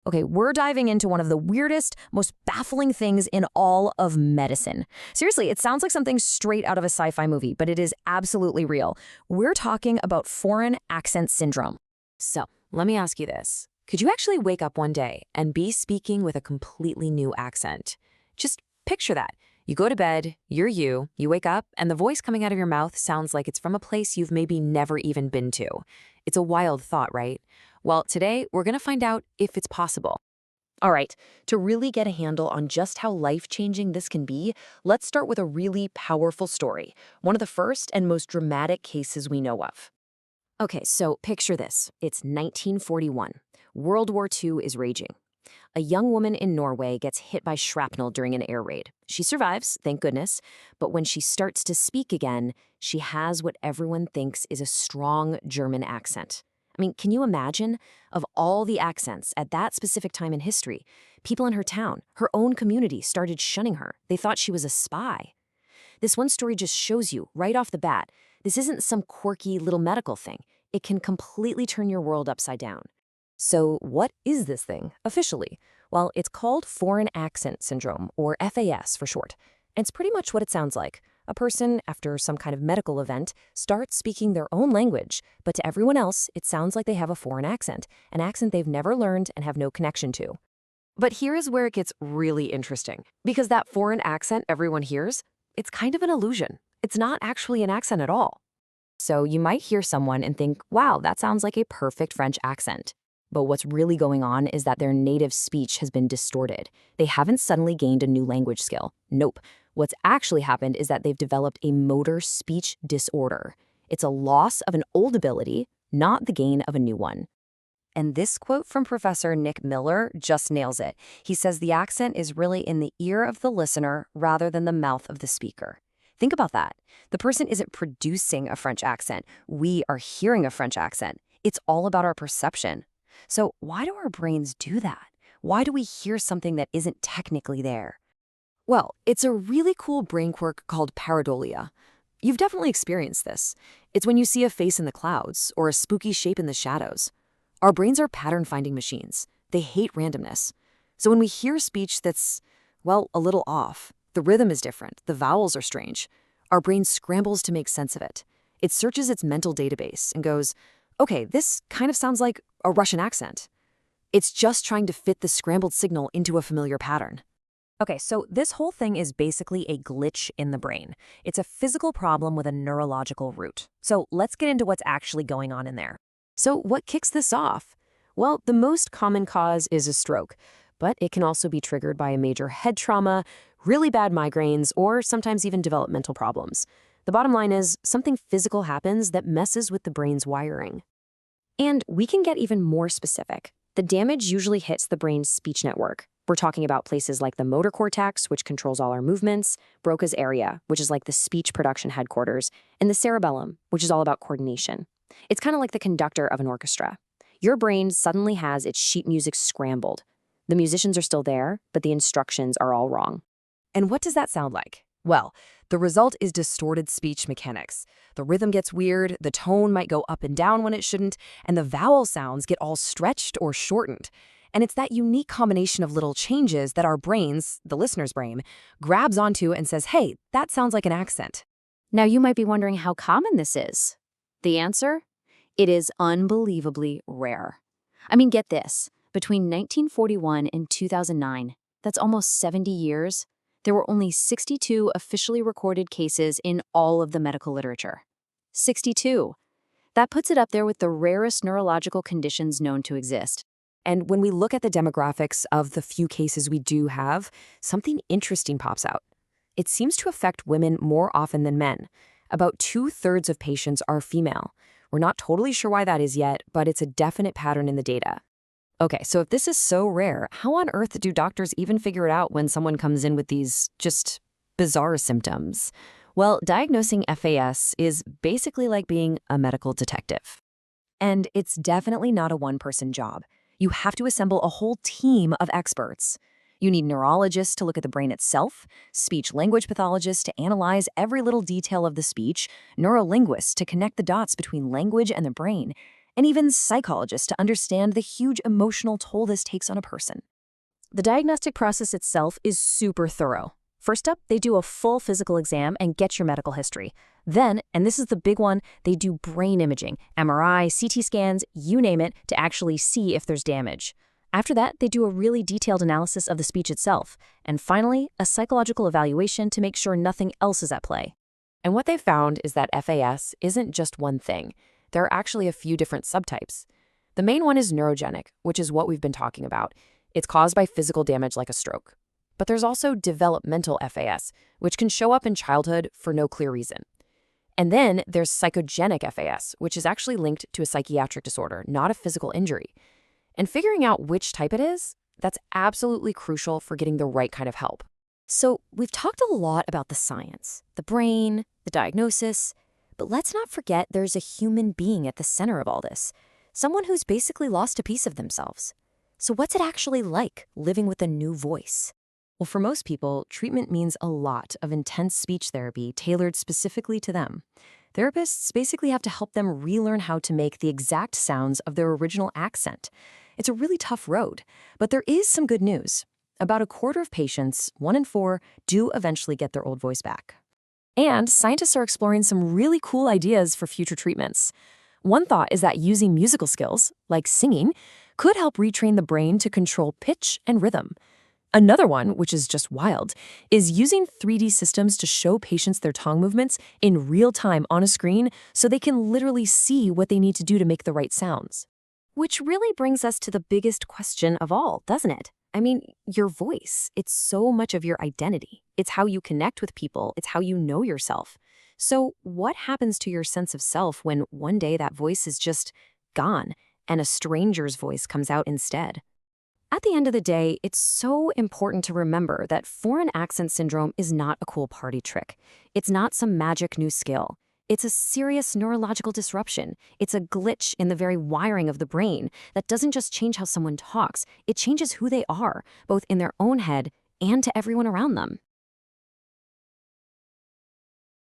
Okay, we're diving into one of the weirdest, most baffling things in all of medicine. Seriously, it sounds like something straight out of a sci-fi movie, but it is absolutely real. We're talking about foreign accent syndrome. So, let me ask you this. Could you actually wake up one day and be speaking with a completely new accent? Just picture that. You go to bed, you wake up, and the voice coming out of your mouth sounds like it's from a place you've maybe never even been to. It's a wild thought, right? Well, today, we're going to find out if it's possible. All right, to really get a handle on just how life-changing this can be, let's start with a really powerful story, one of the first and most dramatic cases we know of. Okay, so picture this. It's 1941. World War II is raging. A young woman in Norway gets hit by shrapnel during an air raid. She survives, thank goodness, but when she starts to speak again, she has what everyone thinks is a strong German accent. I mean, can you imagine? Of all the accents at that specific time in history, people in her town, her own community, started shunning her. They thought she was a spy. This one story just shows you, right off the bat, this isn't some quirky little medical thing. It can completely turn your world upside down. So what is this thing, officially? Well, it's called foreign accent syndrome, or FAS for short. And it's pretty much what it sounds like. A person, after some kind of medical event, starts speaking their own language, but to everyone else, it sounds like they have a foreign accent, an accent they've never learned and have no connection to. But here's where it gets really interesting. Because that foreign accent everyone hears, it's kind of an illusion. It's not actually an accent at all. So you might hear someone and think, wow, that sounds like a perfect French accent. But what's really going on is that their native speech has been distorted. They haven't suddenly gained a new language skill. Nope. What's actually happened is that they've developed a motor speech disorder. It's a loss of an old ability, not the gain of a new one. And this quote from Professor Nick Miller just nails it. He says the accent is really in the ear of the listener rather than the mouth of the speaker. Think about that. The person isn't producing a French accent. We are hearing a French accent. It's all about our perception. So why do our brains do that? Why do we hear something that isn't technically there? Well, it's a really cool brain quirk called pareidolia. You've definitely experienced this. It's when you see a face in the clouds or a spooky shape in the shadows. Our brains are pattern-finding machines. They hate randomness. So when we hear speech that's, well, a little off, the rhythm is different, the vowels are strange, our brain scrambles to make sense of it. It searches its mental database and goes, okay, this kind of sounds like a Russian accent. It's just trying to fit the scrambled signal into a familiar pattern. Okay, so this whole thing is basically a glitch in the brain. It's a physical problem with a neurological root. So let's get into what's actually going on in there. So what kicks this off? Well, the most common cause is a stroke, but it can also be triggered by a major head trauma, really bad migraines, or sometimes even developmental problems. The bottom line is something physical happens that messes with the brain's wiring. And we can get even more specific. The damage usually hits the brain's speech network. We're talking about places like the motor cortex, which controls all our movements, Broca's area, which is like the speech production headquarters, and the cerebellum, which is all about coordination. It's kind of like the conductor of an orchestra. Your brain suddenly has its sheet music scrambled. The musicians are still there, but the instructions are all wrong. And what does that sound like? Well, the result is distorted speech mechanics. The rhythm gets weird, the tone might go up and down when it shouldn't, and the vowel sounds get all stretched or shortened. And it's that unique combination of little changes that our brains, the listener's brain, grabs onto and says, hey, that sounds like an accent. Now you might be wondering how common this is. The answer? It is unbelievably rare. I mean, get this. Between 1941 and 2009, that's almost 70 years, there were only 62 officially recorded cases in all of the medical literature. 62. That puts it up there with the rarest neurological conditions known to exist. And when we look at the demographics of the few cases we do have, something interesting pops out. It seems to affect women more often than men. About 2/3 of patients are female. We're not totally sure why that is yet, but it's a definite pattern in the data. Okay, so if this is so rare, how on earth do doctors even figure it out when someone comes in with these just bizarre symptoms? Well, diagnosing FAS is basically like being a medical detective. And it's definitely not a one-person job. You have to assemble a whole team of experts. You need neurologists to look at the brain itself, speech-language pathologists to analyze every little detail of the speech, neurolinguists to connect the dots between language and the brain, and even psychologists to understand the huge emotional toll this takes on a person. The diagnostic process itself is super thorough. First up, they do a full physical exam and get your medical history. Then, and this is the big one, they do brain imaging, MRI, CT scans, you name it, to actually see if there's damage. After that, they do a really detailed analysis of the speech itself. And finally, a psychological evaluation to make sure nothing else is at play. And what they found is that FAS isn't just one thing. There are actually a few different subtypes. The main one is neurogenic, which is what we've been talking about. It's caused by physical damage like a stroke. But there's also developmental FAS, which can show up in childhood for no clear reason. And then there's psychogenic FAS, which is actually linked to a psychiatric disorder, not a physical injury. And figuring out which type it is, that's absolutely crucial for getting the right kind of help. So we've talked a lot about the science, the brain, the diagnosis, but let's not forget there's a human being at the center of all this, someone who's basically lost a piece of themselves. So what's it actually like living with a new voice? Well, for most people, treatment means a lot of intense speech therapy tailored specifically to them. Therapists basically have to help them relearn how to make the exact sounds of their original accent. It's a really tough road, but there is some good news. About a quarter of patients, 1 in 4, do eventually get their old voice back. And scientists are exploring some really cool ideas for future treatments. One thought is that using musical skills, like singing, could help retrain the brain to control pitch and rhythm. Another one, which is just wild, is using 3D systems to show patients their tongue movements in real time on a screen so they can literally see what they need to do to make the right sounds. Which really brings us to the biggest question of all, doesn't it? I mean, your voice, it's so much of your identity. It's how you connect with people. It's how you know yourself. So what happens to your sense of self when one day that voice is just gone and a stranger's voice comes out instead? At the end of the day, it's so important to remember that foreign accent syndrome is not a cool party trick. It's not some magic new skill. It's a serious neurological disruption. It's a glitch in the very wiring of the brain that doesn't just change how someone talks, it changes who they are, both in their own head and to everyone around them.